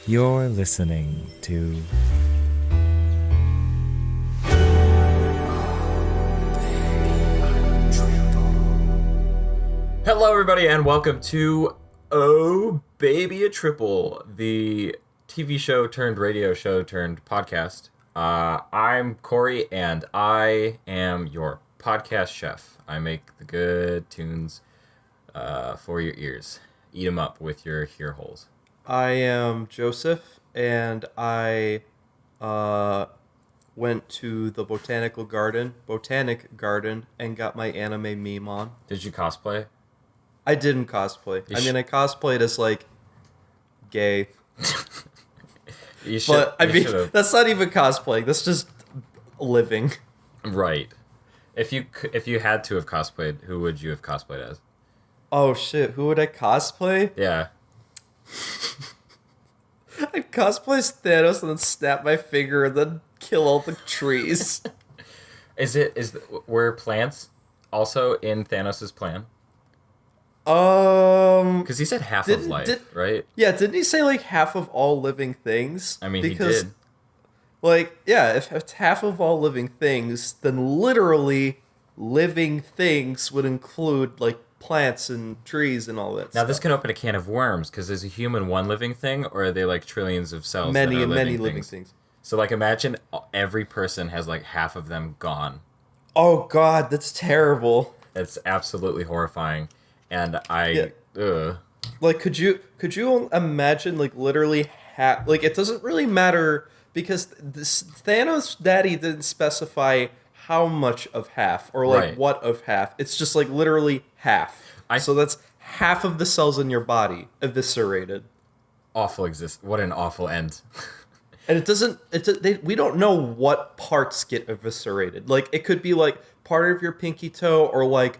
You're listening to Hello, everybody, and welcome to Oh Baby a Triple, the TV show turned radio show turned podcast. I'm Corey, and I am your podcast chef. I make the good tunes for your ears. Eat them up with your ear holes. I am Joseph, and I went to the botanic garden, and got my anime meme on. Did you cosplay? I didn't cosplay. I cosplayed as, like, gay. You should, But, should've. that's not even cosplaying. That's just living. Right. If you had to have cosplayed, who would you have cosplayed as? Oh, shit. Who would I cosplay? Yeah. I'd cosplay as Thanos and then snap my finger and then kill all the trees. Were plants also in Thanos' plan? Because he said half of life, right? Yeah, didn't he say, like, half of all living things? I mean, he did. Like, yeah, if it's half of all living things, then literally living things would include, like, plants and trees and all that Now, stuff. this can open a can of worms, because is a human one living thing, or are they, like, trillions of cells Many that are and living many things? living things. So, like, imagine every person has, like, half of them gone. Oh, God, that's terrible. It's absolutely horrifying. And Like, could you imagine, like, literally like, it doesn't really matter, because this Thanos daddy didn't specify how much of half, or, like, Right. what of half. It's just, like, literally half. So that's half of the cells in your body eviscerated. What an awful end. And we don't know what parts get eviscerated. Like, it could be, like, part of your pinky toe, or, like,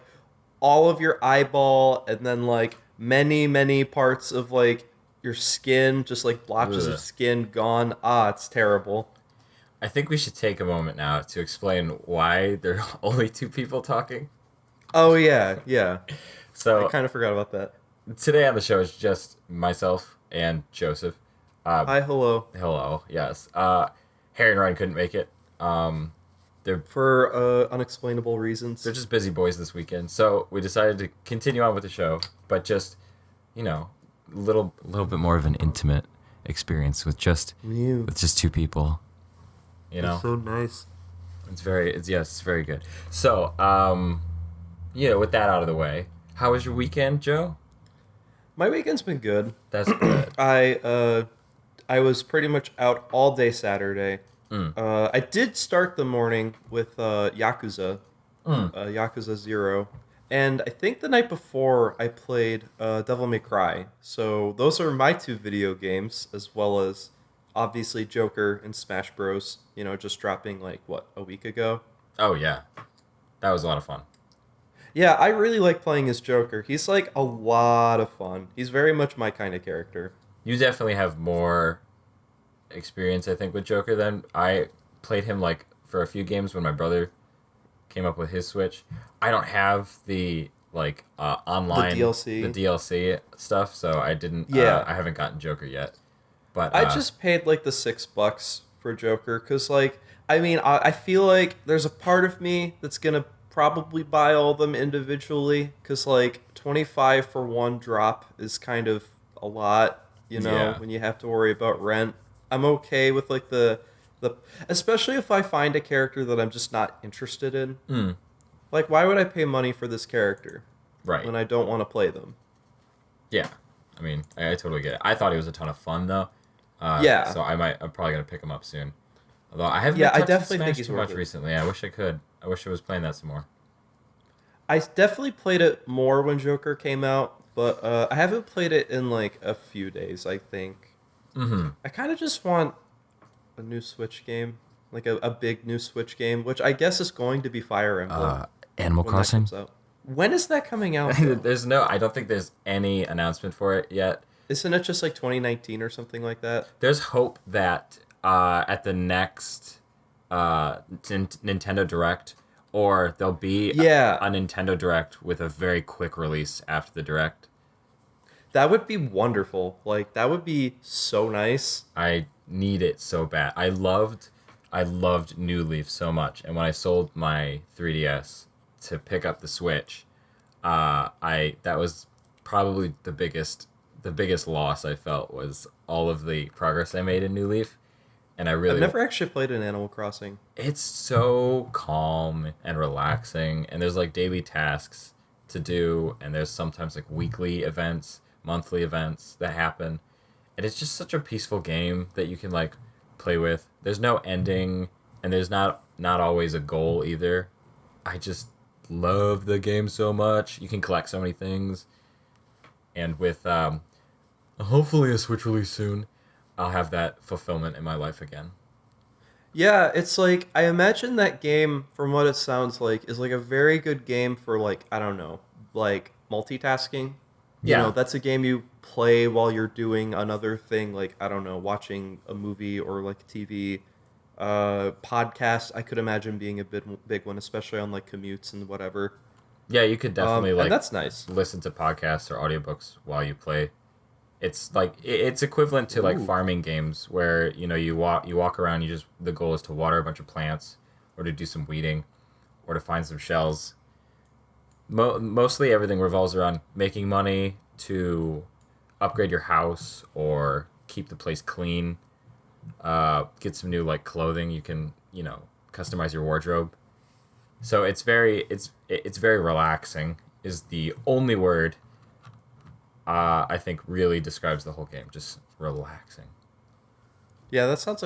all of your eyeball, and then, like, many parts of, like, your skin, just, like, blotches Ugh. of skin gone. It's terrible. I think we should take a moment now to explain why there are only two people talking. Oh, yeah. So I kind of forgot about that. today on the show is just myself and Joseph. Hi, hello. Hello, yes. Harry and Ryan couldn't make it. For unexplainable reasons. They're just busy boys this weekend, so we decided to continue on with the show, but just, a little bit more of an intimate experience with just two people. That's so nice. It's very good. So, with that out of the way, how was your weekend, Joe? My weekend's been good. That's good. I was pretty much out all day Saturday. I did start the morning with Yakuza, Yakuza 0, and I think the night before I played Devil May Cry. So those are my two video games, as well as obviously Joker and Smash Bros. Just dropping, like, a week ago. Oh yeah, that was a lot of fun. Yeah, I really like playing as Joker. He's, like, a lot of fun. He's very much my kind of character. You definitely have more experience, I think, with Joker than I. Played him, like, for a few games when my brother came up with his Switch. I don't have the, like, online The DLC stuff, so I didn't. Yeah. I haven't gotten Joker yet. But I just paid, like, the $6 for Joker, because, like, I feel like there's a part of me that's gonna probably buy all of them individually, because, like, 25 for one drop is kind of a lot, Yeah. when you have to worry about rent. I'm okay with, like, the especially if I find a character that I'm just not interested in. Like, why would I pay money for this character right. when I don't want to play them? Yeah, I mean, I totally get it. I thought he was a ton of fun though. Yeah. So I'm probably gonna pick him up soon. Although I haven't. Yeah, I touched definitely Smash think he's too worth much it. recently. I wish I could. I wish I was playing that some more. I definitely played it more when Joker came out, but I haven't played it in, like, a few days, I think. Mm-hmm. I kind of just want a new Switch game, like a big new Switch game, which I guess is going to be Fire Emblem. Animal when that Crossing. comes out. When is that coming out, though? I don't think there's any announcement for it yet. Isn't it just, like, 2019 or something like that? There's hope that at the next Nintendo Direct, or there'll be Yeah. a Nintendo Direct with a very quick release after the Direct. That would be wonderful. Like that would be so nice. I need it so bad. I loved New Leaf so much, and when I sold my 3DS to pick up the Switch, I that was probably the biggest loss I felt was all of the progress I made in New Leaf, and I I've really never actually played an Animal Crossing. it's so calm and relaxing, and there's like daily tasks to do, and there's sometimes like weekly events, monthly events that happen, and it's just such a peaceful game that you can like play with. There's no ending, and there's not always a goal either. I just love the game so much. You can collect so many things, and with hopefully a Switch release soon, I'll have that fulfillment in my life again. Yeah, it's like I imagine that game, from what it sounds like, is like a very good game for like I don't know, like multitasking. You Yeah. know, that's a game you play while you're doing another thing, like I don't know, watching a movie or like TV. Podcast, I could imagine being a big one, especially on like commutes and whatever. Yeah, you could definitely And like that's nice. listen to podcasts or audiobooks while you play. It's like it's equivalent to like Ooh. farming games where you walk around, you just the goal is to water a bunch of plants or to do some weeding or to find some shells. Mostly everything revolves around making money to upgrade your house or keep the place clean. Get some new like clothing. You can customize your wardrobe. So it's very relaxing. Is the only word I think really describes the whole game. Just relaxing. Yeah, that sounds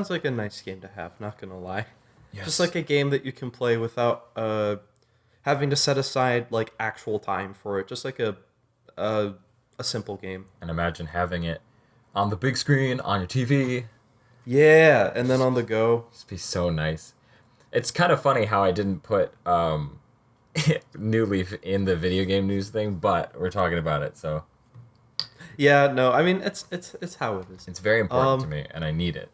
like a nice game to have, not gonna lie. Just Yes. like a game that you can play without having to set aside like actual time for it. Just like a a simple game. And imagine having it on the big screen on your TV. Yeah, and then on the go. Just be so nice. It's kind of funny how I didn't put New Leaf in the video game news thing, but we're talking about it, so Yeah, no, I mean it's how it is. it's very important to Um, me, and I need it.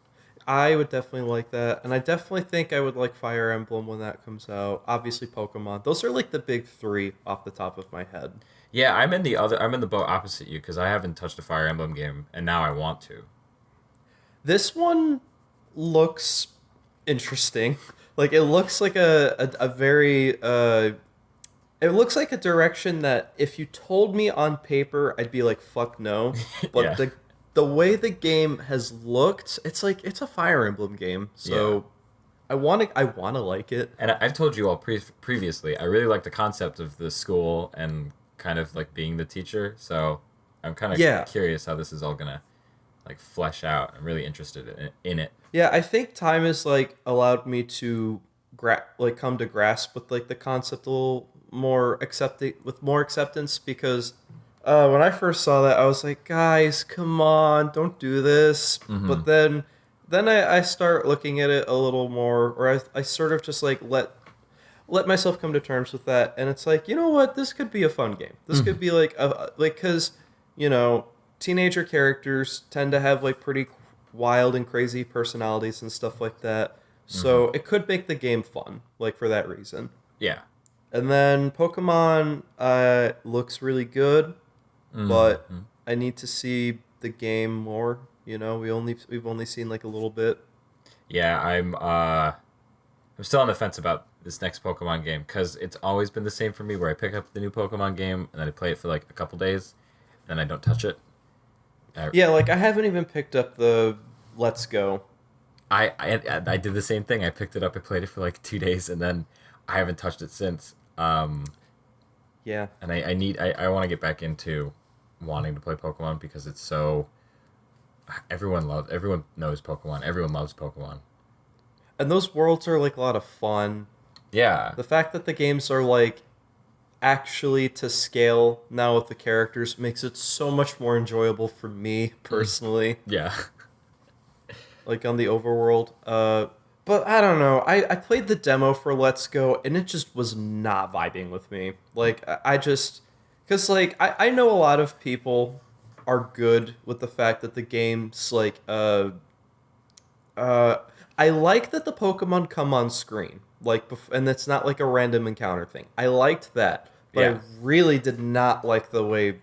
I would definitely like that, and I definitely think I would like Fire Emblem when that comes out. Obviously, Pokemon. Those are like the big three off the top of my head. Yeah, I'm in the boat opposite you because I haven't touched a Fire Emblem game, and now I want to. This one looks interesting. Like it looks like a very it looks like a direction that if you told me on paper, I'd be like fuck no. But Yeah. the way the game has looked, it's like it's a Fire Emblem game. So I want to like it. And I've told you all previously, I really like the concept of the school and kind of like being the teacher. So I'm kind of Yeah. curious how this is all gonna like flesh out. I'm really interested in it. Yeah, I think time has like allowed me to come to grasp with like the concept a little more more acceptance because when I first saw that I was like, guys, come on, don't do this. But then I start looking at it a little more, or I sort of just like let myself come to terms with that, and it's like, you know what, this could be a fun game. This could be like a like because you know teenager characters tend to have like pretty wild and crazy personalities and stuff like that. So it could make the game fun, like for that reason. Yeah. And then Pokemon looks really good, but I need to see the game more. You know, we've only seen like a little bit. Yeah, I'm still on the fence about this next Pokemon game because it's always been the same for me where I pick up the new Pokemon game and then I play it for like a couple days and then I don't touch it. Yeah, like I haven't even picked up the Let's Go. I did the same thing. I picked it up, I played it for like 2 days and then I haven't touched it since. Yeah. And I want to get back into wanting to play Pokemon because it's so everyone knows Pokemon. Everyone loves Pokemon. And those worlds are like a lot of fun. Yeah. The fact that the games are like actually to scale now with the characters makes it so much more enjoyable for me personally. Yeah. Like on the overworld. But I don't know. I played the demo for Let's Go and it just was not vibing with me. Like I just because like I know a lot of people are good with the fact that the game's like I like that the Pokemon come on screen. Like and it's not like a random encounter thing. I liked that. But I Yeah. really did not like the way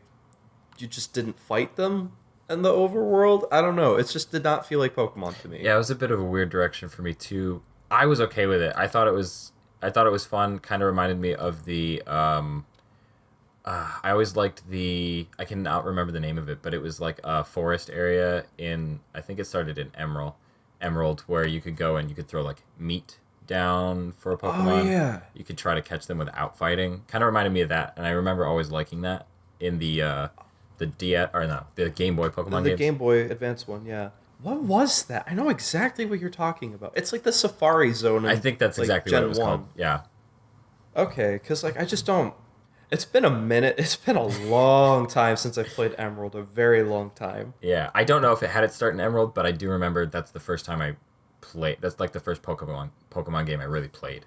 you just didn't fight them in the overworld. I don't know. It just did not feel like Pokemon to me. Yeah, it was a bit of a weird direction for me too. I was okay with it. I thought it was fun. Kind of reminded me of the I always liked I cannot remember the name of it, but it was like a forest area I think it started in Emerald, where you could go and you could throw like meat down for a Pokemon. Oh yeah. You could try to catch them without fighting. Kind of reminded me of that, and I remember always liking that in the Game Boy Pokemon The games. Game Boy Advance one, yeah. What was that? I know exactly what you're talking about. It's like the Safari Zone. I think that's like, exactly Gen what it was 1. called. Yeah. Okay, because like I just don't. It's been a minute. It's been a long time since I played Emerald. A very long time. Yeah, I don't know if it had its start in Emerald, but I do remember that's the first time I played. That's like the first Pokemon game I really played.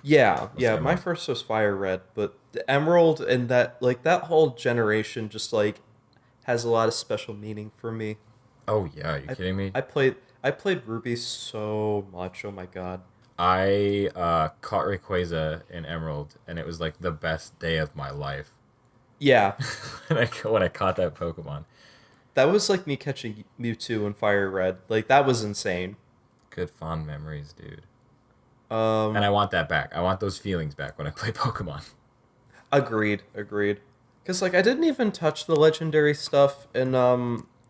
Yeah, yeah. My Emerald. first was Fire Red, but the Emerald and that whole generation just like has a lot of special meaning for me. Oh yeah, are you kidding me? I played Ruby so much. Oh my god. I caught Rayquaza in Emerald, and it was like the best day of my life Yeah, when I caught that Pokemon. that was like me catching Mewtwo in Fire Red. Like that was insane. Good fond memories, dude. Um, And I want that back. I want those feelings back when I play Pokemon. agreed. Because like I didn't even touch the legendary stuff in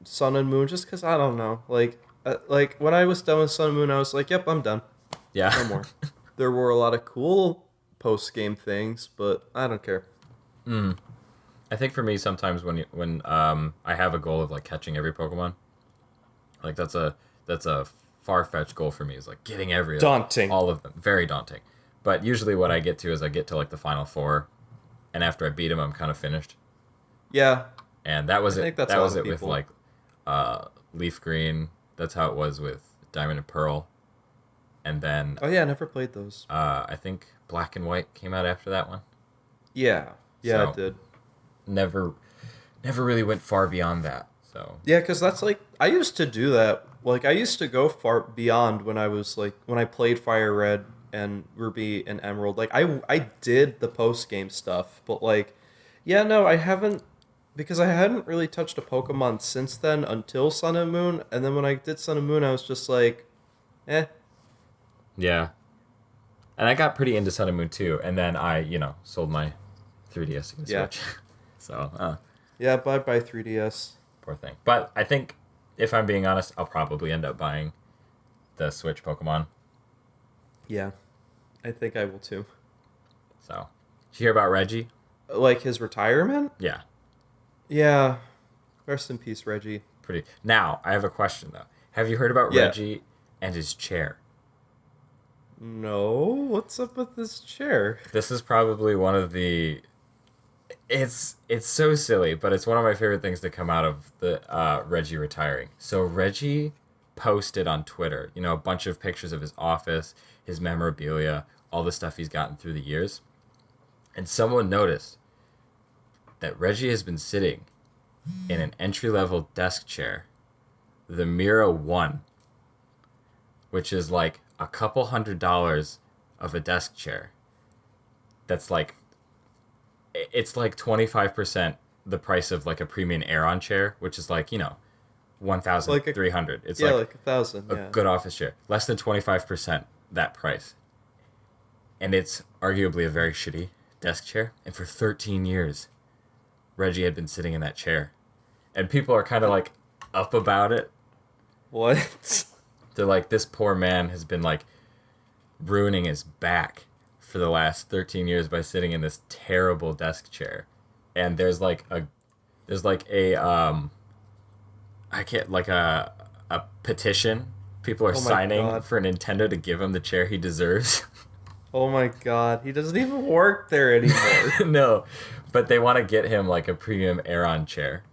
Sun and Moon just because I don't know. Like when I was done with Sun and Moon, I was like, yep, I'm done. Yeah. No more. There were a lot of cool post game things, but I don't care. I think for me, sometimes when I have a goal of like catching every Pokemon, like that's a far fetched goal for me. Is like getting Daunting. all of them, very daunting. But usually, what I get to is I get to like the final four, and after I beat them, I'm kind of finished. Yeah. And that was I it. think that's That a lot was of it with people. like Leaf Green. That's how it was with Diamond and Pearl. And then Oh yeah, I never played those. I think Black and White came out after that one. Yeah. Yeah, So- it did. Never really went far beyond that. So Yeah, because that's like I used to do that. Like I used to go far beyond when I played Fire Red and Ruby and Emerald. Like I did the post game stuff, but like, yeah, no, I haven't because I hadn't really touched a Pokemon since then until Sun and Moon. And then when I did Sun and Moon, I was just like, eh. yeah. And I got pretty into Sun and Moon too. And then I, sold my 3DS to get a Yeah. Switch. So, Yeah, bye 3DS. poor thing. But I think, if I'm being honest, I'll probably end up buying the Switch Pokemon. Yeah, I think I will too. So, did you hear about Reggie? Like his retirement? Yeah, Yeah. Rest in peace, Reggie. pretty. Now, I have a question though. Have you heard about Yeah. Reggie and his chair? No, what's up with this chair? This is probably one of the. It's so silly, but it's one of my favorite things to come out of the Reggie retiring. So Reggie posted on Twitter, a bunch of pictures of his office, his memorabilia, all the stuff he's gotten through the years, and someone noticed that Reggie has been sitting in an entry-level desk chair, the Mira 1, which is like a couple $100 of a desk chair. That's like, it's like 25% the price of like a premium Aeron chair, which is like, 1,300. It's Yeah, like like 1,000. a Yeah. good office chair. Less than 25% that price. And it's arguably a very shitty desk chair. And for 13 years, Reggie had been sitting in that chair. And people are kind of like up about it. What? They're like, this poor man has been like ruining his back for the last 13 years by sitting in this terrible desk chair. And there's like a petition people are Oh my signing God. for Nintendo to give him the chair he deserves. Oh my god, he doesn't even work there anymore. No, but they want to get him like a premium Aeron chair.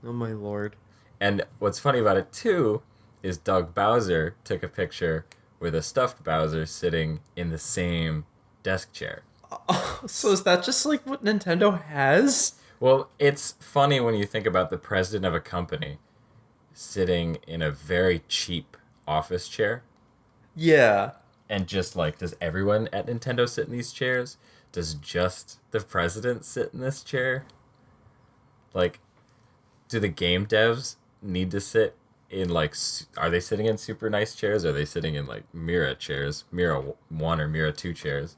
Oh my lord. And what's funny about it too is Doug Bowser took a picture with a stuffed Bowser sitting in the same desk chair. Oh, so is that just like what Nintendo has? Well, it's funny when you think about the president of a company sitting in a very cheap office chair. Yeah. And just like, does everyone at Nintendo sit in these chairs? Does just the president sit in this chair? Like, do the game devs need to sit in like? Are they sitting in super nice chairs? Or are they sitting in like Mira chairs, Mira 1 or Mira 2 chairs?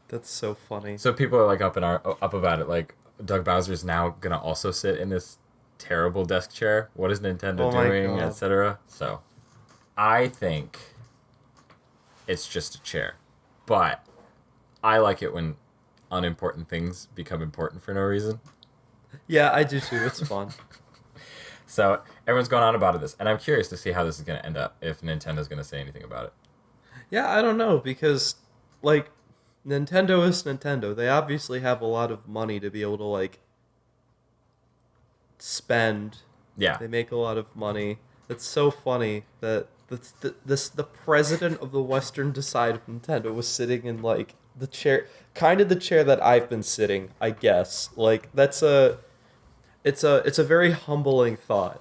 That's so funny. So people are like up about it. Like Doug Bowser's now gonna also sit in this terrible desk chair. What is Nintendo Oh my doing, God. etc. So, I think it's just a chair, but I like it when unimportant things become important for no reason. Yeah, I do too. It's fun. So everyone's going on about this, and I'm curious to see how this is gonna end up. If Nintendo's gonna say anything about it. Yeah, I don't know because like Nintendo is Nintendo. They obviously have a lot of money to be able to like spend. Yeah. They make a lot of money. It's so funny that the president of the Western side of Nintendo was sitting in like the chair, kind of the chair that I've been sitting, I guess. Like it's a very humbling thought.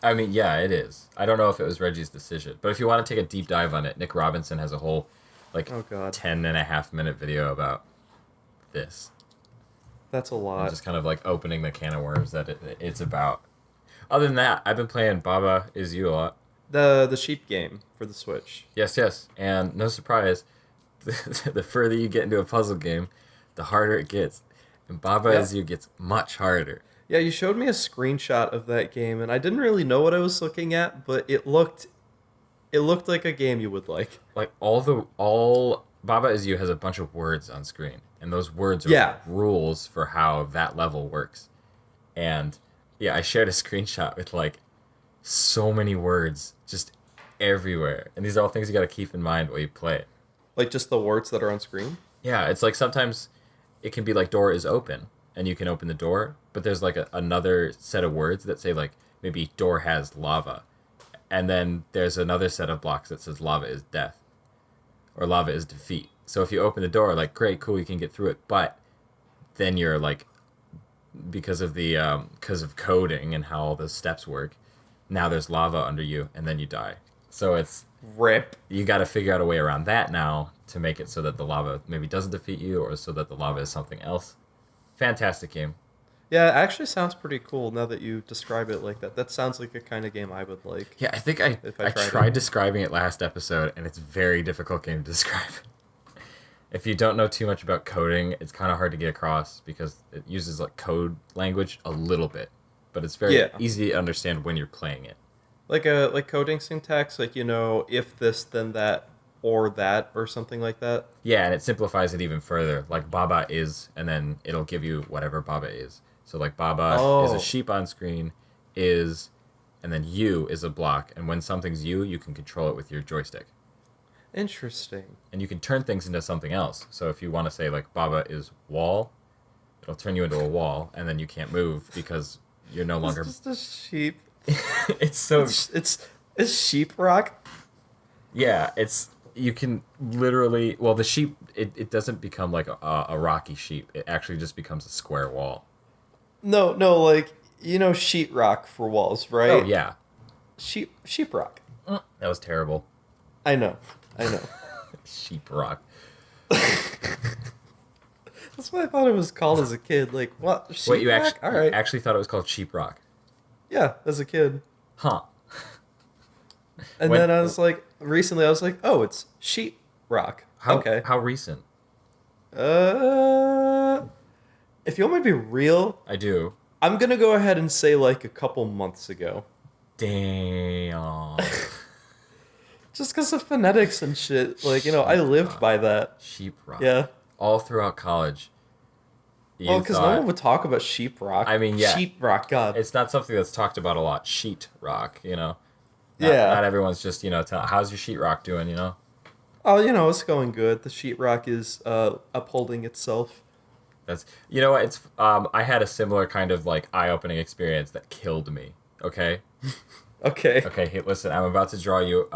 I mean, yeah, it is. I don't know if it was Reggie's decision, but if you want to take a deep dive on it, Nick Robinson has a whole, like, Oh, God. 10.5 minute video about this. That's a And lot. just kind of, like, opening the can of worms that it's about. Other than that, I've been playing Baba Is You a lot. The sheep game for the Switch. Yes, yes. And no surprise, the further you get into a puzzle game, the harder it gets. And Baba Yeah. Is You gets much harder. Yeah, you showed me a screenshot of that game, and I didn't really know what I was looking at, but it looked like a game you would like. Like all Baba Is You has a bunch of words on screen, and those words are Yeah. rules for how that level works. And yeah, I shared a screenshot with like so many words just everywhere, and these are all things you got to keep in mind while you play it. Like just the words that are on screen. Yeah, it's like sometimes it can be like door is open, and you can open the door, but there's like another set of words that say like maybe door has lava, and then there's another set of blocks that says lava is death or lava is defeat. So if you open the door, like great, cool, you can get through it, but then you're like, because of coding and how all the steps work, now there's lava under you, and then you die. So it's Rip. you got to figure out a way around that now to make it so that the lava maybe doesn't defeat you, or so that the lava is something else. Fantastic game. Yeah, it actually sounds pretty cool now that you describe it like that. That sounds like a kind of game I would like. Yeah, I think I If I tried tried it. describing it last episode, and it's a very difficult game to describe. If you don't know too much about coding, it's kind of hard to get across because it uses like code language a little bit, but it's very Yeah. easy to understand when you're playing it. Like coding syntax, like if this then that or that or something like that. Yeah, and it simplifies it even further. Like Baba is, and then it'll give you whatever Baba is. So like Baba is Oh. a sheep on screen, is, and then you is a block. And when something's you can control it with your joystick. Interesting. And you can turn things into something else. So if you want to say like Baba is wall, it'll turn you into a wall, and then you can't move because you're no longer. It's just a sheep. It's so It's sheeprock. yeah. It's you can literally the sheep it doesn't become like a rocky sheep. It actually just becomes a square wall. No, like sheetrock for walls, right? Oh yeah, Sheeprock. that was terrible. I know. Sheep rock. That's what I thought it was called as a kid. Like what? Wait, you Sheeprock? All right. actually thought it was called sheep rock? Yeah, as a kid. Huh? And When- then I was like, recently I was like, oh, it's sheetrock. Okay. How recent? If you want me to be real, I do. I'm gonna go ahead and say like a couple months ago. Damn. Just because of phonetics and shit. Like, I lived by that. Sheep rock. Yeah. All throughout college. Well, because no one would talk about sheeprock. I mean, yeah. Sheetrock, God. It's not something that's talked about a lot. Sheet rock, Not, Yeah. Not everyone's just, how's your sheet rock doing, Oh, it's going good. The sheetrock is upholding itself. That's what it's I had a similar kind of like eye-opening experience that killed me. Okay? Okay. Okay, hey, listen, I'm about to draw you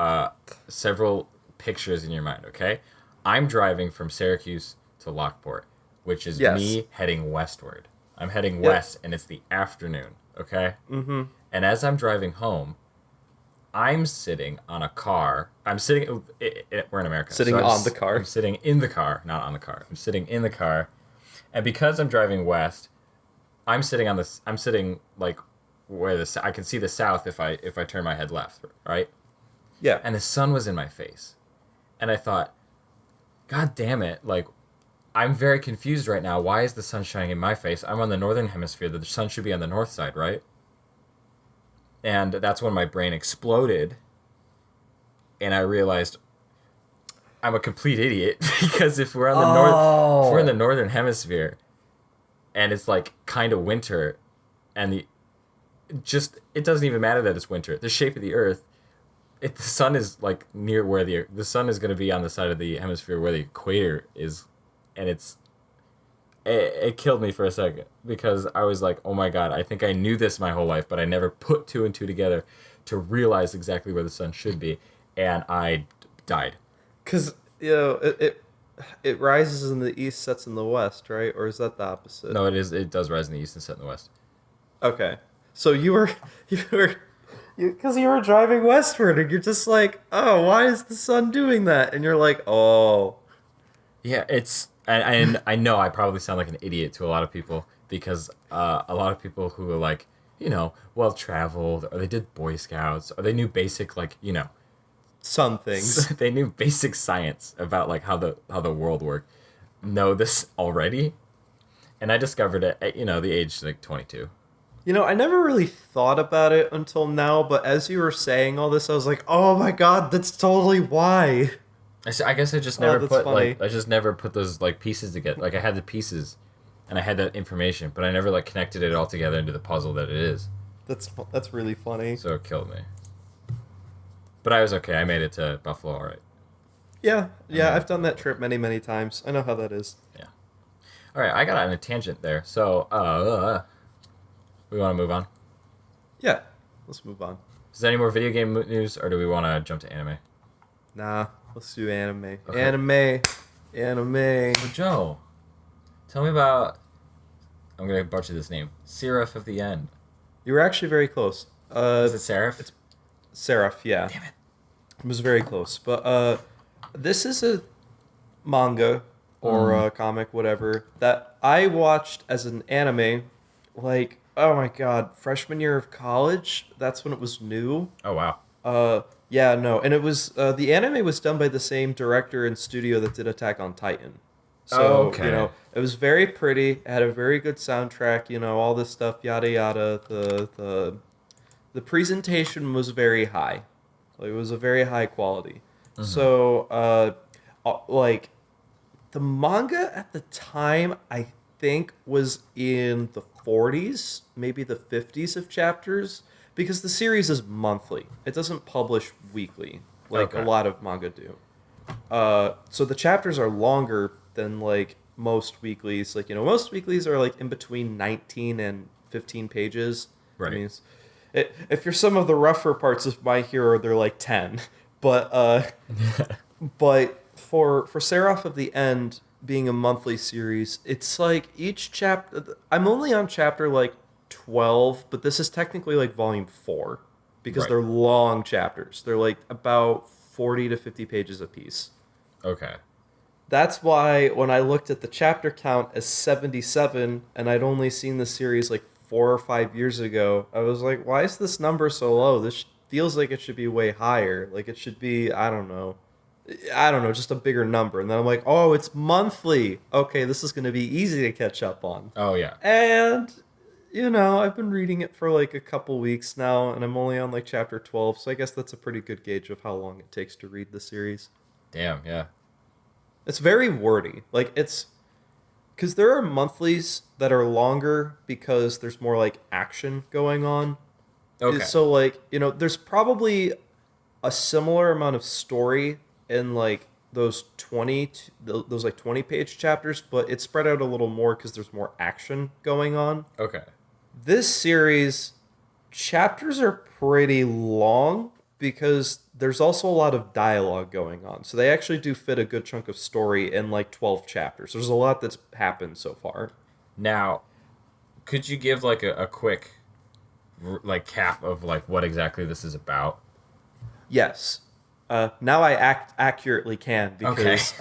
several pictures in your mind, okay? I'm driving from Syracuse to Lockport, which is Yes. me heading westward. I'm heading west, and it's the afternoon, okay? Mm-hmm. And as I'm driving home, I'm sitting on a car. I'm sitting. We're in America. Sitting I'm on the car. I'm sitting in the car, not on the car. I'm sitting in the car, and because I'm driving west, I'm sitting like where I can see the south if I turn my head left, right? Yeah. And the sun was in my face. And I thought, God damn it, like, I'm very confused right now. Why is the sun shining in my face? I'm on the northern hemisphere. The sun should be on the north side, right? And that's when my brain exploded. And I realized I'm a complete idiot because if we're on the if we're in the northern hemisphere and it's like kind of winter and it doesn't even matter that it's winter. The shape of the earth, the sun is like near where the sun is going to be on the side of the hemisphere where the equator is, and it killed me for a second because I was like, oh my God, I think I knew this my whole life, but I never put two and two together to realize exactly where the sun should be, and I died. Because it rises in the east, sets in the west, right? Or is that the opposite? No, it is. It does rise in the east and set in the west. Okay, so you were because you were driving westward, and you're just like, oh, why is the sun doing that? And you're like, oh, yeah, and I know I probably sound like an idiot to a lot of people because a lot of people who are like, well traveled, or they did Boy Scouts, or they knew basic some things. they knew basic science about like how the world worked, know this already, and I discovered it at the age like 22. I never really thought about it until now, but as you were saying all this, I was like, oh my God, that's totally why. I guess I just never funny. I just never put those like pieces together. Like I had the pieces, and I had that information, but I never like connected it all together into the puzzle that it is. That's really funny. So it killed me. But I was okay. I made it to Buffalo, all right. Yeah, I've done that trip many, many times. I know how that is. Yeah. All right, I got on a tangent there. So, we want to move on? Yeah, let's move on. Is there any more video game news, or do we want to jump to anime? Nah, let's do anime. Okay. Anime. So, Joe, tell me about... I'm going to butcher this name. Seraph of the End. You were actually very close. Is it Seraph? It's Seraph, yeah. Damn it. It was very close. But this is a manga or a comic, whatever, that I watched as an anime, like, oh my God, freshman year of college. That's when it was new. Oh, wow. Yeah, no. And it was, the anime was done by the same director and studio that did Attack on Titan. So, okay. It was very pretty. It had a very good soundtrack, all this stuff, yada, yada. The presentation was very high. Like, it was a very high quality. Mm-hmm. So, the manga at the time, I think, was in the 40s, maybe the 50s of chapters, because the series is monthly. It doesn't publish weekly, like a lot of manga do. So the chapters are longer than, like, most weeklies. Like, most weeklies are, like, in between 19 and 15 pages. Right. I mean, if you're some of the rougher parts of My Hero, they're like 10. But for Seraph of the End being a monthly series, it's like each chapter... I'm only on chapter like 12, but this is technically like volume 4 because they're long chapters. They're like about 40 to 50 pages a piece. Okay. That's why when I looked at the chapter count as 77 and I'd only seen the series like 4 or 5 years ago, I was like, why is this number so low? This feels like it should be way higher. Like it should be, I don't know, just a bigger number. And then I'm like, oh, it's monthly. Okay, this is going to be easy to catch up on. Oh, yeah. And, I've been reading it for like a couple weeks now, and I'm only on like chapter 12, so I guess that's a pretty good gauge of how long it takes to read the series. Damn, yeah. It's very wordy. Like, it's... Because there are monthlies that are longer because there's more, like, action going on. Okay. So, like, there's probably a similar amount of story in, like, those 20-page chapters, but it's spread out a little more because there's more action going on. Okay. This series, chapters are pretty long because there's also a lot of dialogue going on. So they actually do fit a good chunk of story in like 12 chapters. There's a lot that's happened so far. Now, could you give like a quick like cap of like what exactly this is about? Yes. Now I accurately can because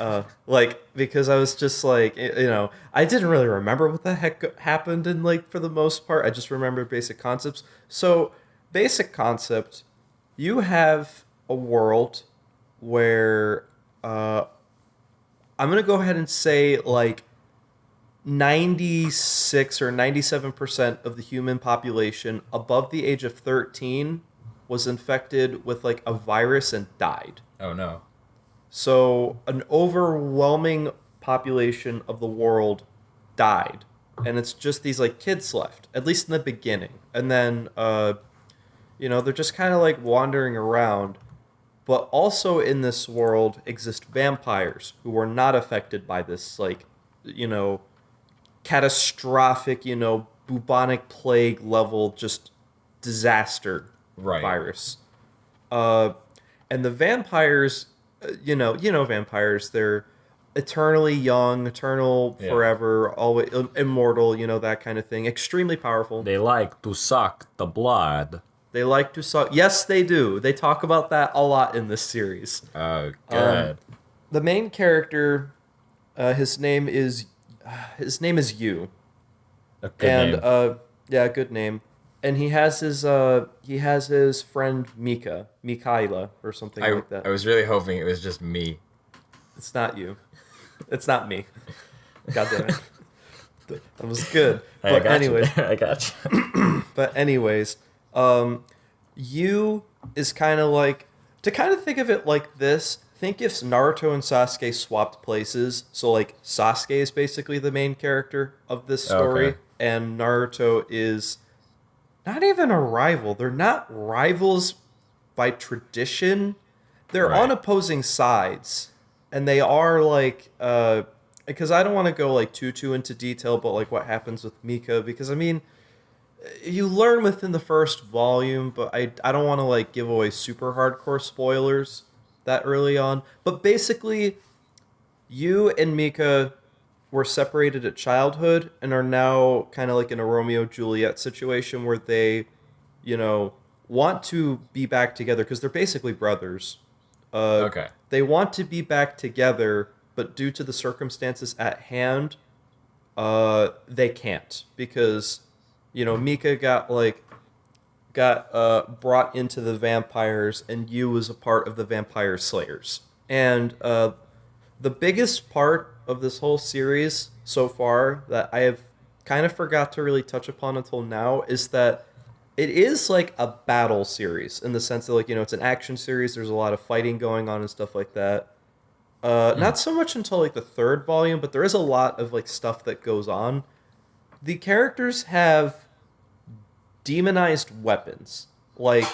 because I was just like I didn't really remember what the heck happened in like for the most part. I just remember basic concepts. So basic concept, you have a world where I'm gonna go ahead and say like 96 or 97% of the human population above the age of 13 was infected with like a virus and died. Oh no. So an overwhelming population of the world died. And it's just these like kids left, at least in the beginning. And then they're just kind of like wandering around. But also in this world exist vampires who were not affected by this like, catastrophic, bubonic plague level just disaster virus. And the vampires, vampires, they're eternally young, eternal, forever, always immortal, that kind of thing. Extremely powerful. They like to suck the blood. They like to suck. Yes, they do. They talk about that a lot in this series. Oh, good. The main character, his name is Yu. A good name. Good name. And he has his friend Mikaela or something like that. I was really hoping it was just me. It's not you. It's not me. God damn it. That was good. But anyways, I got you. But anyways, Yu is kind of like, to kind of think of it like this. Think if Naruto and Sasuke swapped places. So like Sasuke is basically the main character of this story, and Naruto is not even a rival. They're not rivals by tradition. They're on opposing sides, and they are like because I don't want to go like too into detail, but like what happens with Mika, because I mean, you learn within the first volume, but I don't want to like give away super hardcore spoilers that early on. But basically, Yu and Mika were separated at childhood and are now kind of like in a Romeo Juliet situation where they, want to be back together because they're basically brothers. They want to be back together, but due to the circumstances at hand, they can't because, Mika got brought into the vampires, and Yu was a part of the vampire slayers. And the biggest part of this whole series so far that I have kind of forgot to really touch upon until now is that it is like a battle series in the sense that it's an action series. There's a lot of fighting going on and stuff like that. Not so much until like the third volume, but there is a lot of like stuff that goes on. The characters have demonized weapons, like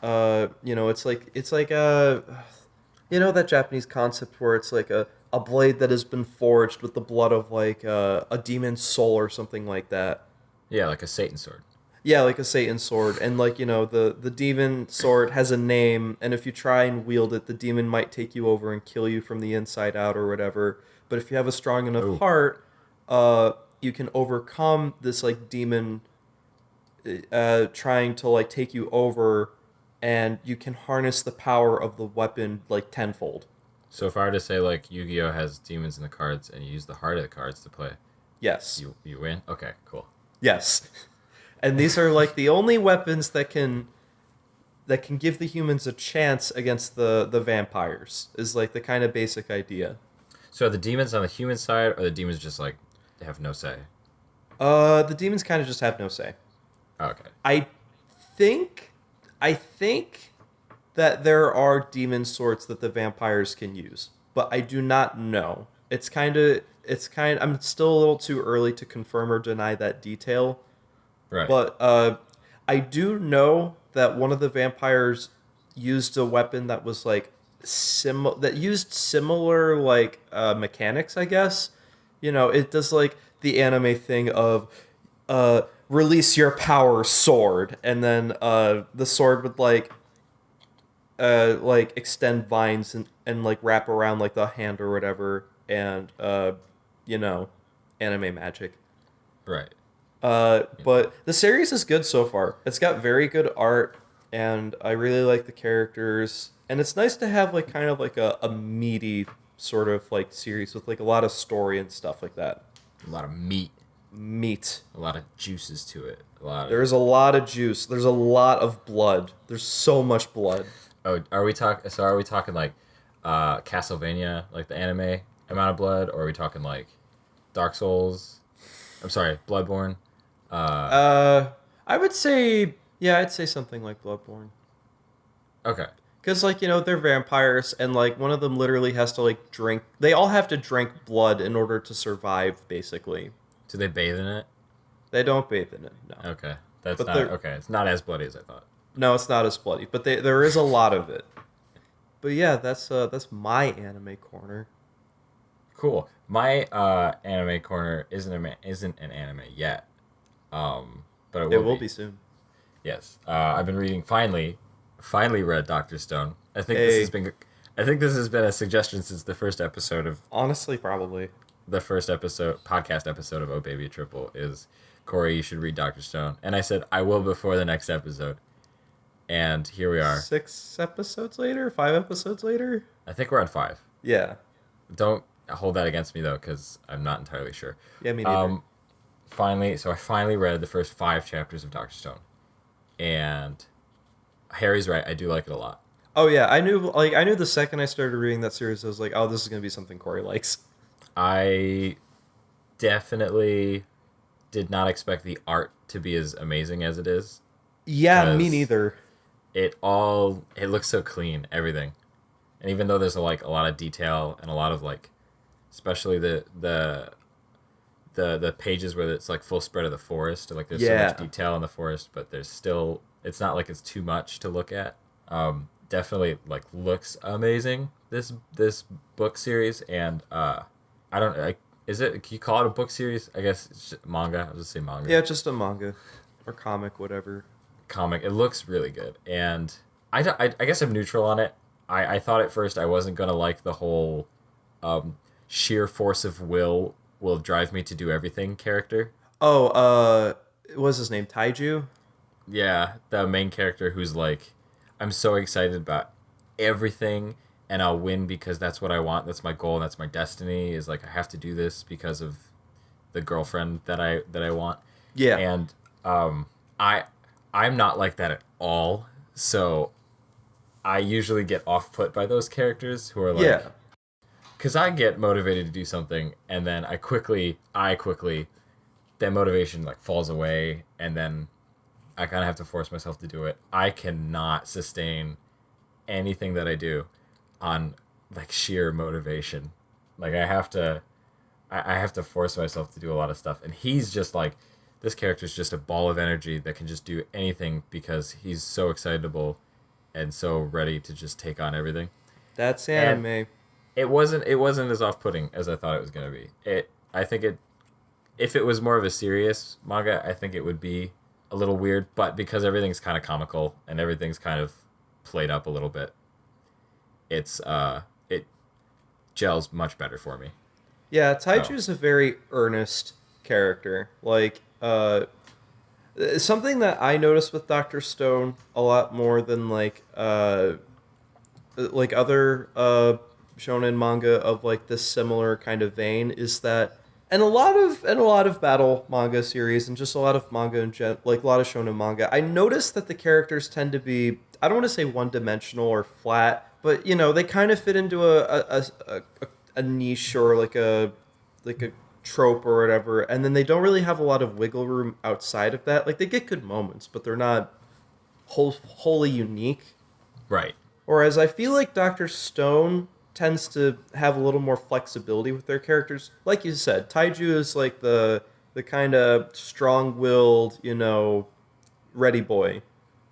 it's like that Japanese concept where it's like a blade that has been forged with the blood of like a demon's soul or something like that. Yeah, like a Satan sword. Yeah, like a Satan sword, and like the demon sword has a name, and if you try and wield it, the demon might take you over and kill you from the inside out or whatever. But if you have a strong enough heart, you can overcome this like demon trying to like take you over, and you can harness the power of the weapon like tenfold. So if I were to say like Yu-Gi-Oh has demons in the cards and you use the heart of the cards to play, yes, you win. Okay, cool. Yes, and these are like the only weapons that can give the humans a chance against the vampires. Is like the kind of basic idea. So are the demons on the human side, or the demons just like they have no say? The demons kind of just have no say. Okay. I think that there are demon swords that the vampires can use, but I do not know. I'm still a little too early to confirm or deny that detail. Right. But I do know that one of the vampires used a weapon that was like similar like mechanics, I guess. It does like the anime thing of release your power sword, and then the sword would like extend vines and like wrap around like the hand or whatever, and anime magic. Right. But the series is good so far. It's got very good art. and I really like the characters. And it's nice to have like kind of like a meaty sort of like series with like a lot of story and stuff like that. A lot of meat, Meat. a lot of juices to it. A lot of. There's a lot of juice. There's a lot of blood. There's so much blood. Oh, are we talking? So are we talking like Castlevania, like the anime amount of blood, or are we talking like Dark Souls? I'm sorry, Bloodborne. I would say, yeah, I'd say something like Bloodborne. Okay. Because, like, they're vampires, and, like, one of them literally has to, like, drink. They all have to drink blood in order to survive, basically. Do they bathe in it? They don't bathe in it, no. Okay, that's But not they're- okay. It's not as bloody as I thought. No, it's not as bloody, but there is a lot of it. But yeah, that's my anime corner. Cool. My anime corner isn't an anime yet, but it will be soon. Yes, I've been reading. Finally read Doctor Stone. I think Hey. this has been a suggestion since the first episode of Honestly, probably. podcast episode of Oh Baby a Triple is Corey. You should read Doctor Stone, and I said I will before the next episode, and here we are. 6 episodes later? 5 episodes later? I think we're on 5. Yeah. Don't hold that against me though, because I'm not entirely sure. Yeah, me neither. I finally read the first 5 chapters of Doctor Stone, and Harry's right. I do like it a lot. Oh yeah, I knew the second I started reading that series, I was like, oh, this is gonna be something Corey likes. I definitely did not expect the art to be as amazing as it is. Yeah, me 'Cause neither. It looks so clean, everything, and even though there's a lot of detail and a lot of like, especially the pages where it's like full spread of the forest, like there's so Yeah. much detail in the forest, but there's still, it's not like it's too much to look at. Definitely like looks amazing, this book series, and I don't is it, can you call it a book series? I guess it's just manga. I was just say manga. Yeah, just a manga or comic, whatever. Comic. It looks really good, and I guess I'm neutral on it. I thought at first I wasn't gonna like the whole sheer force of will drive me to do everything character. Oh, what was his name? Taiju? Yeah, the main character who's like, I'm so excited about everything, and I'll win because that's what I want. That's my goal. That's my destiny. Is like I have to do this because of the girlfriend that I want. Yeah. And I'm not like that at all. So I usually get off put by those characters who are like, Yeah. because I get motivated to do something, and then I quickly that motivation like falls away, and then I kind of have to force myself to do it. I cannot sustain anything that I do on like sheer motivation. Like I have to force myself to do a lot of stuff, and he's just like, this character's just a ball of energy that can just do anything because he's so excitable and so ready to just take on everything. That's anime. It wasn't as off-putting as I thought it was going to be. I think if it was more of a serious manga, I think it would be a little weird, but because everything's kind of comical and everything's kind of played up a little bit, it gels much better for me. Yeah, Taiju's a very earnest character. Like, something that I noticed with Dr. Stone a lot more than like other shonen manga of like this similar kind of vein is that, and a lot of battle manga series and just a lot of manga like a lot of shonen manga, I noticed that the characters tend to be, I don't want to say one dimensional or flat, but they kind of fit into a niche or like a trope or whatever, and then they don't really have a lot of wiggle room outside of that. Like they get good moments, but they're not wholly unique. Right. Whereas I feel like Dr. Stone tends to have a little more flexibility with their characters. Like you said, Taiju is like the kind of strong-willed, ready boy.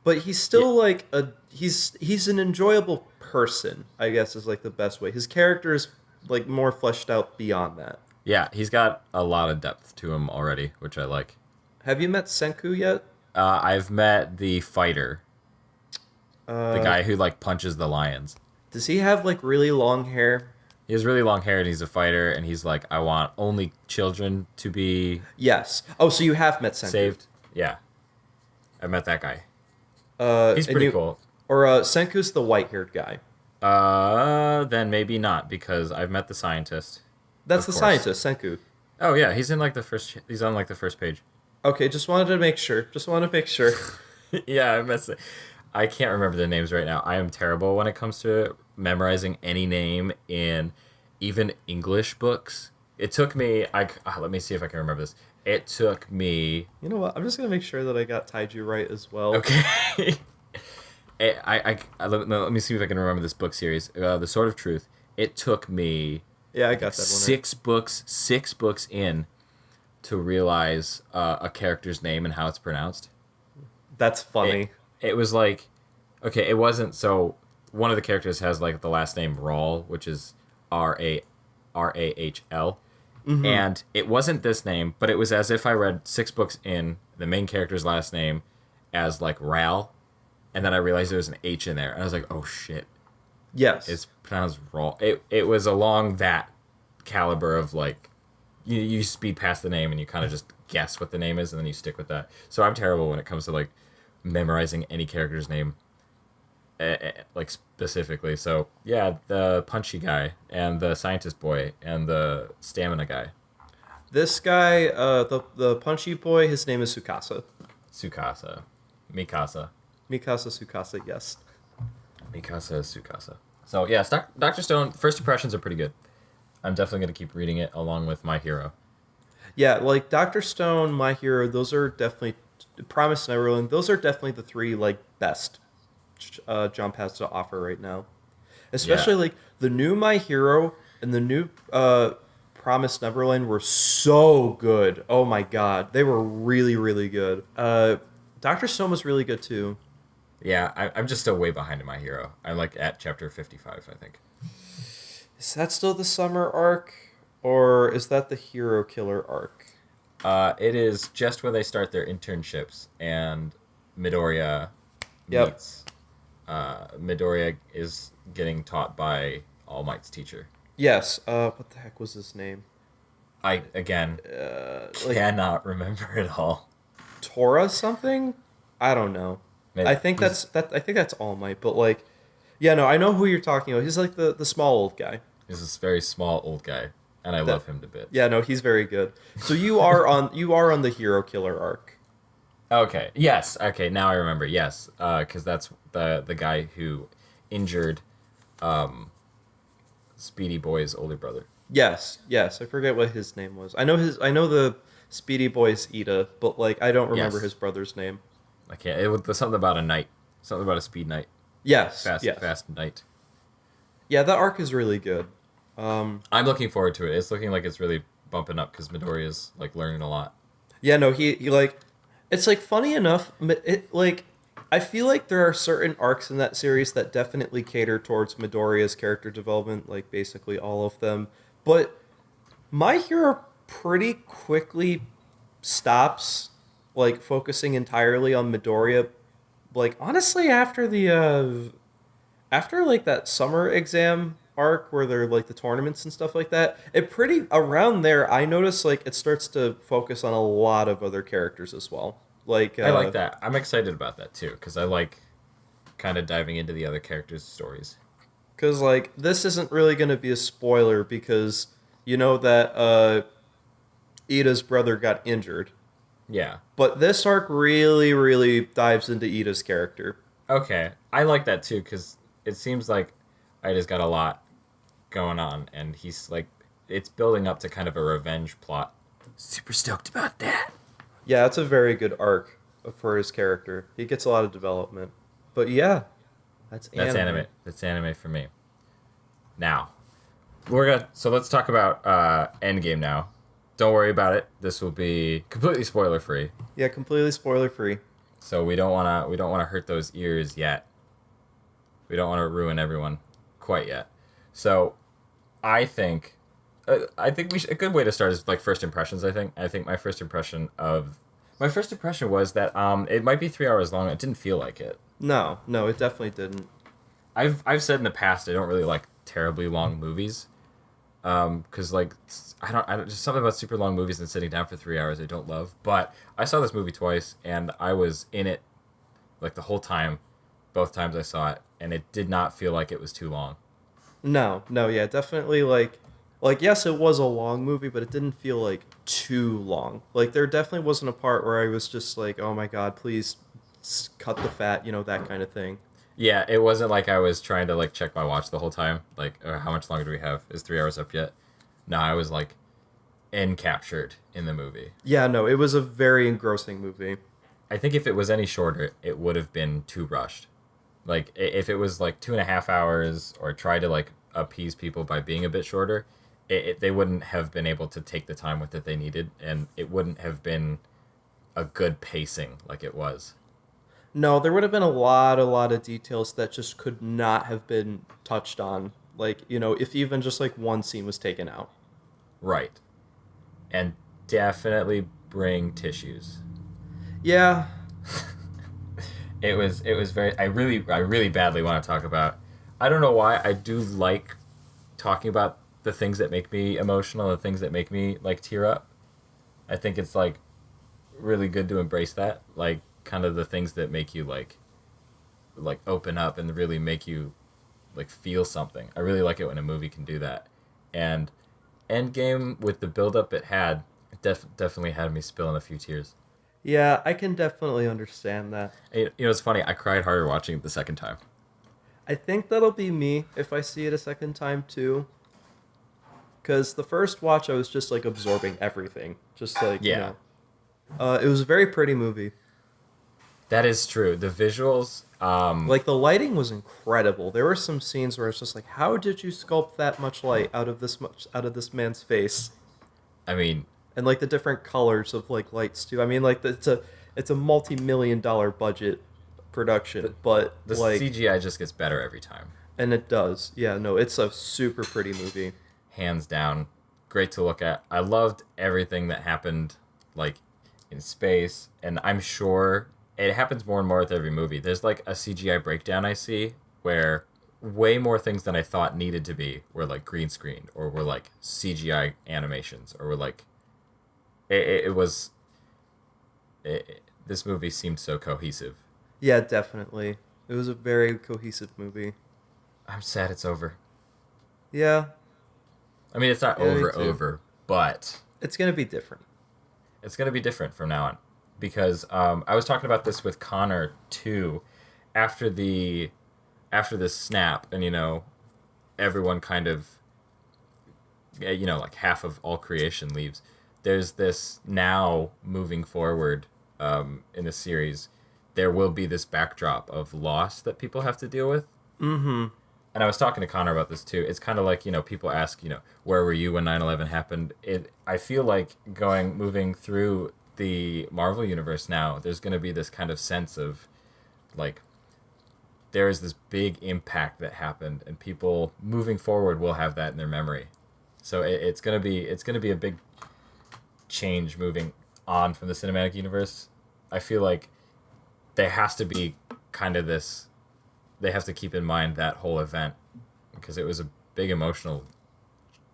But he's still like he's an enjoyable person, I guess is like the best way. His character is like more fleshed out beyond that. Yeah, he's got a lot of depth to him already, which I like. Have you met Senku yet? I've met the fighter. The guy who like punches the lions. Does he have like really long hair? He has really long hair and he's a fighter, and he's like, I want only children to be Yes. Oh, so you have met Senku. saved. Yeah. I met that guy. He's and pretty cool. Or Senku's the white-haired guy. Then maybe not because I've met the scientist. That's Of the course. scientist, Senku. Oh yeah, he's in like the first. He's on like the first page. Okay, just wanted to make sure. Just wanted to make sure. Yeah, I can't remember the names right now. I am terrible when it comes to memorizing any name in even English books. It took me. Let me see if I can remember this. It took me. You know what? I'm just gonna make sure that I got Taiju right as well. Okay. Let me see if I can remember this book series. The Sword of Truth. It took me Yeah, I got that one. six books in to realize a character's name and how it's pronounced. That's funny. It was like, okay, it wasn't so. One of the characters has like the last name Rahl, which is Rahl, and it wasn't this name, but it was as if I read 6 books in the main character's last name as like Ral, and then I realized there was an H in there, and I was like, oh shit, Yes. it's pronounced Rahl. It was along that caliber of like, you speed past the name and you kind of just guess what the name is, and then you stick with that. So I'm terrible when it comes to like memorizing any character's name, like specifically. So yeah, the punchy guy and the scientist boy and the stamina guy. This guy, the punchy boy, his name is Sukasa. Mikasa. Mikasa Sukasa, yes. Sukasa. So yeah, Dr. Stone, first impressions are pretty good. I'm definitely going to keep reading it along with My Hero. Yeah, like Dr. Stone, My Hero, those are definitely Promise Neverland. Those are definitely the 3 like best Jump has to offer right now. Especially like the new My Hero and the new Promise Neverland were so good. Oh my god, they were really really good. Dr. Stone was really good too. Yeah, I'm just still way behind in My Hero. I'm like at chapter 55, I think. Is that still the summer arc, or is that the hero killer arc? It is just where they start their internships, and Midoriya Yep. meets. Midoriya is getting taught by All Might's teacher. Yes. What the heck was his name? I again cannot remember it all. Tora something? I don't know. Maybe. I think that's All Might, but like, yeah, no, I know who you're talking about. He's like the small old guy. He's this very small old guy, and I love him to bits. Yeah, no, he's very good. So you are on the hero killer arc. Okay. Yes. Okay. Now I remember. Yes. Because that's the guy who injured, Speedy Boy's older brother. Yes. I forget what his name was. I know the Speedy Boy's Ida, but like I don't remember his brother's name. I can't. It was something about a knight. Something about a speed knight. Yes. Fast knight. Yeah, that arc is really good. I'm looking forward to it. It's looking like it's really bumping up because Midoriya's like learning a lot. Yeah, no, he like, it's like funny enough. It like, I feel like there are certain arcs in that series that definitely cater towards Midoriya's character development, like basically all of them. But My Hero pretty quickly stops like focusing entirely on Midoriya. Like honestly, after like that summer exam arc where they're like the tournaments and stuff like that, it pretty around there I noticed like it starts to focus on a lot of other characters as well. Like I like that. I'm excited about that too because I like kind of diving into the other characters' stories. Because like this isn't really going to be a spoiler because you know that Ida's brother got injured. Yeah. But this arc really, really dives into Ida's character. Okay. I like that too because it seems like Ida's got a lot going on, and he's like, it's building up to kind of a revenge plot. Super stoked about that. Yeah, it's a very good arc for his character. He gets a lot of development. But yeah, that's anime. That's anime for me. Now, so let's talk about Endgame now. Don't worry about it. This will be completely spoiler free. Yeah, completely spoiler free. So we don't wanna hurt those ears yet. We don't want to ruin everyone quite yet. So I think a good way to start is like first impressions. I think my first impression was that it might be 3 hours long. It didn't feel like it. No, it definitely didn't. I've said in the past I don't really like terribly long movies, because like I don't just something about super long movies and sitting down for 3 hours I don't love. But I saw this movie twice and I was in it like the whole time, both times I saw it, and it did not feel like it was too long. No, yeah, definitely like yes, it was a long movie, but it didn't feel like too long. Like there definitely wasn't a part where I was just like, "Oh my god, please cut the fat," that kind of thing. Yeah, it wasn't like I was trying to like check my watch the whole time. Like, how much longer do we have? Is 3 hours up yet? No, I was like encaptured in the movie. Yeah, no, it was a very engrossing movie. I think if it was any shorter, it would have been too rushed. Like, if it was like 2.5 hours or tried to like appease people by being a bit shorter, they wouldn't have been able to take the time with it they needed, and it wouldn't have been a good pacing like it was. No, there would have been a lot of details that just could not have been touched on. Like, if even just like one scene was taken out. Right. And definitely bring tissues. Yeah. It was very I really badly want to talk about. I don't know why I do like talking about the things that make me emotional, the things that make me like tear up. I think it's like really good to embrace that, like kind of the things that make you like open up and really make you like feel something. I really like it when a movie can do that. And Endgame, with the build up it had, definitely had me spilling a few tears. Yeah, I can definitely understand that. It's funny. I cried harder watching it the second time. I think that'll be me if I see it a second time too. Because the first watch, I was just like absorbing everything. Just like, Yeah. It was a very pretty movie. That is true. The visuals, Like the lighting was incredible. There were some scenes where it's just like, how did you sculpt that much light out of this man's face? I mean, And like the different colors of like lights too. I mean, like it's a multi-million-dollar budget production, but the like CGI just gets better every time. and it does. Yeah, no, it's a super pretty movie. Hands down, great to look at. I loved everything that happened, like in space, and I'm sure it happens more and more with every movie. There's like a CGI breakdown I see where way more things than I thought needed to be were like green screen or were like CGI animations or were like it was this movie seemed so cohesive. Yeah, definitely. It was a very cohesive movie. I'm sad it's over. Yeah, I mean, it's not Yeah, me too. over, but it's gonna be different. it's gonna be different from now on because I was talking about this with Connor too, after the snap, and everyone kind of like half of all creation leaves. There's this now moving forward in the series. There will be this backdrop of loss that people have to deal with. Mm-hmm. And I was talking to Connor about this too. It's kind of like, people ask, where were you when 9/11 happened? I feel like moving through the Marvel universe now, there's going to be this kind of sense of like there is this big impact that happened, and people moving forward will have that in their memory. So it's going to be a big change moving on from the cinematic universe. I feel like there has to be kind of this. They have to keep in mind that whole event because it was a big emotional,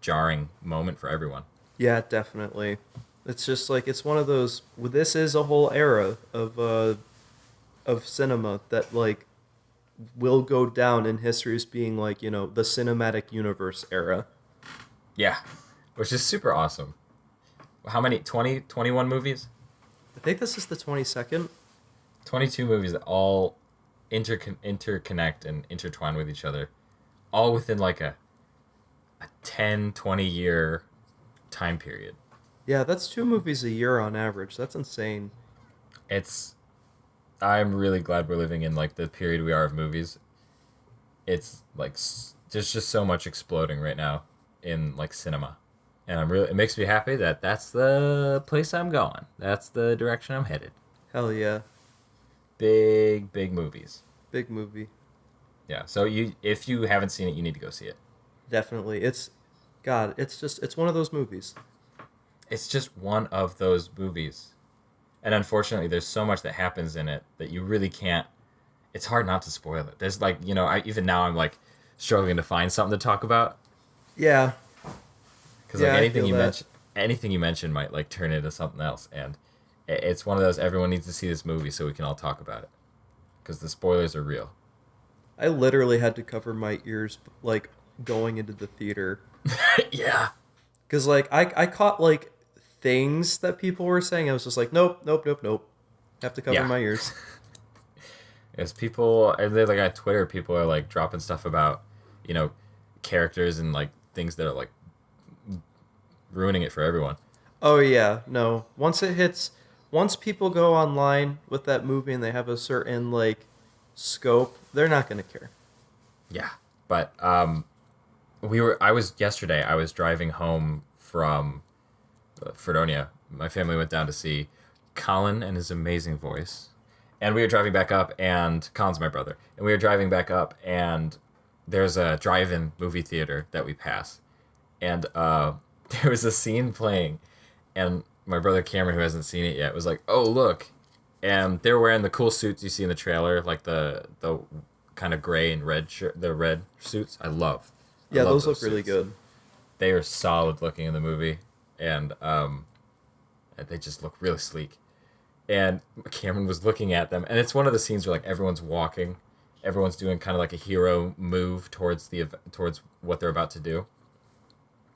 jarring moment for everyone. Yeah, definitely. It's just like it's one of those. This is a whole era of cinema that like will go down in history as being like the cinematic universe era. Yeah, which is super awesome. How many? 20, 21 movies? I think this is the 22nd. 22 movies that all interconnect and intertwine with each other, all within like a 10, 20-year time period. Yeah, that's 2 movies a year on average. That's insane. I'm really glad we're living in like the period we are of movies. It's like there's just so much exploding right now in like cinema, and it makes me happy that that's the place I'm going. That's the direction I'm headed. Hell yeah. Big movies. Big movie. Yeah. So if you haven't seen it, you need to go see it. Definitely. It's one of those movies. It's just one of those movies. And unfortunately, there's so much that happens in it that you really can't. It's hard not to spoil it. There's like, even now I'm like struggling to find something to talk about. Yeah. Because Yeah, like I feel that. anything you mention might like turn into something else. And it's one of those, everyone needs to see this movie so we can all talk about it. because the spoilers are real. I literally had to cover my ears, like, going into the theater. Yeah. Because, like, I caught, like, things that people were saying. I was just like, nope. Have to cover my ears. As people, and then like on Twitter, people are like dropping stuff about, characters and like things that are like ruining it for everyone. Oh, yeah. No. Once people go online with that movie and they have a certain, like, scope, they're not going to care. Yeah. But I was driving home from Fredonia. My family went down to see Colin and his amazing voice. And we were driving back up, and Colin's my brother. And we were driving back up, and there's a drive-in movie theater that we pass. And there was a scene playing, and my brother Cameron, who hasn't seen it yet, was like, "Oh, look." And they were wearing the cool suits you see in the trailer, like the kind of gray and red the red suits. I love Those look really good. They are solid looking in the movie, and they just look really sleek. And Cameron was looking at them, and it's one of the scenes where like everyone's walking, everyone's doing kind of like a hero move towards what they're about to do,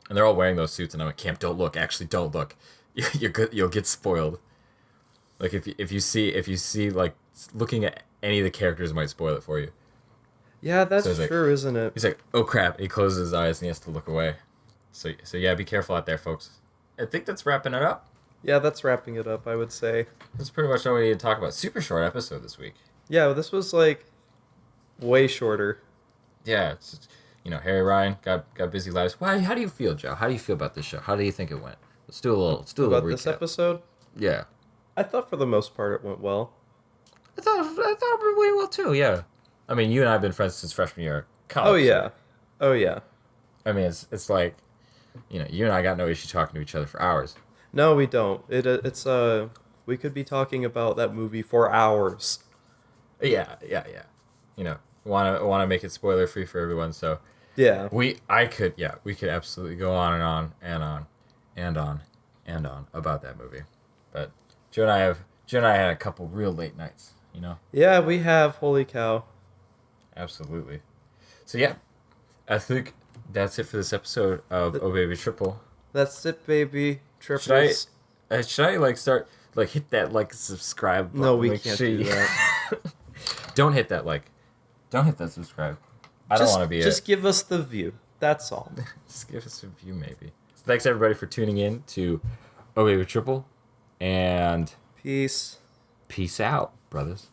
and they're all wearing those suits. And I'm like, Cam, don't look. Actually, don't look. You're good. You'll get spoiled. Like if you see like looking at any of the characters might spoil it for you. Yeah, that's true, isn't it? He's like, oh crap! He closes his eyes and he has to look away. So yeah, be careful out there, folks. I think that's wrapping it up. Yeah, that's wrapping it up, I would say. That's pretty much all we need to talk about. Super short episode this week. Yeah, this was like way shorter. Yeah, Harry Ryan got busy lives. Why? How do you feel, Joe? How do you feel about this show? How do you think it went? Let's do a little About recap. this episode? Yeah. I thought for the most part it went well. I thought it went really well too. Yeah. I mean, you and I have been friends since freshman year of college. Oh yeah. I mean, it's like, you and I got no issue talking to each other for hours. No, we don't. It's we could be talking about that movie for hours. Yeah. Want to make it spoiler free for everyone. So yeah, we could absolutely go on and on and on and on and on about that movie. But Joe and I had a couple real late nights. Yeah, we have. Holy cow. Absolutely. So yeah, I that's it for this episode of Oh Baby Triple. That's it, baby. Triples. Should I like start like hit that like subscribe button? No, we can't do that. Don't hit that like. Don't hit that subscribe. I don't want to be Just give us the view. That's all. Just give us a view, maybe. So thanks everybody for tuning in to Oh Baby Triple, and Peace out, brothers.